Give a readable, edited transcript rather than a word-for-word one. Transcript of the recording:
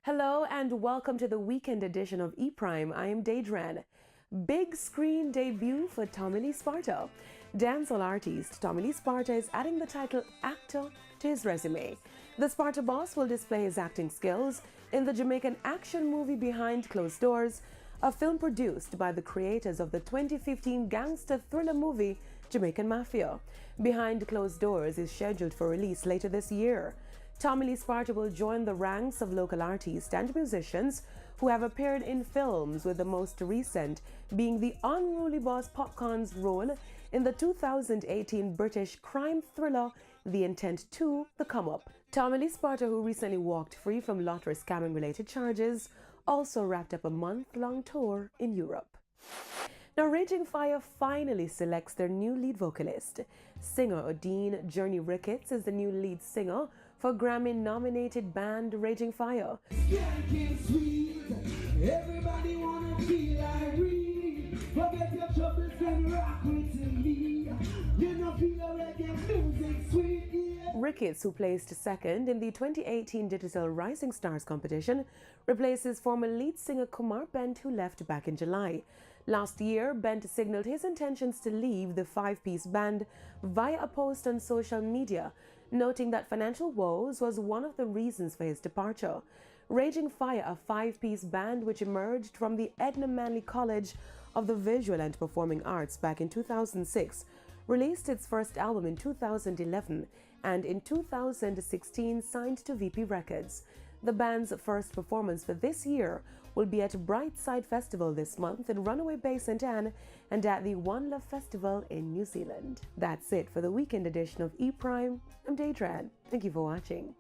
Hello and welcome to the weekend edition of ePrime. I am Daedran. Big screen debut for Tommy Lee Sparta. Dancehall artist Tommy Lee Sparta is adding the title actor to his resume. The Sparta boss will display his acting skills in the Jamaican action movie Behind Closed Doors, a film produced by the creators of the 2015 gangster thriller movie Jamaican Mafia. Behind Closed Doors is scheduled for release later this year. Tommy Lee Sparta will join the ranks of local artists and musicians who have appeared in films, with the most recent being the unruly boss Popcorn's role in the 2018 British crime thriller The Intent 2: The Come Up. Tommy Lee Sparta, who recently walked free from lottery scamming related charges, also wrapped up a month-long tour in Europe. Now, Raging Fire finally selects their new lead vocalist. Singer Odine Journey Ricketts is the new lead singer for Grammy-nominated band Raging Fire. Everybody wanna feel like we forget your troubles and rock with me. You know, feel reggae music sweet, yeah. Ricketts, who placed second in the 2018 Digital Rising Stars competition, replaces former lead singer Kumar Bent, who left back in July. Last year, Bent signaled his intentions to leave the five-piece band via a post on social media, noting that financial woes was one of the reasons for his departure. Raging Fire, a five-piece band which emerged from the Edna Manley College of the Visual and Performing Arts back in 2006, released its first album in 2011 and in 2016 signed to VP Records. The band's first performance for this year will be at Brightside Festival this month in Runaway Bay, St. Anne, and at the One Love Festival in New Zealand. That's it for the weekend edition of ePrime. I'm Daedran. Thank you for watching.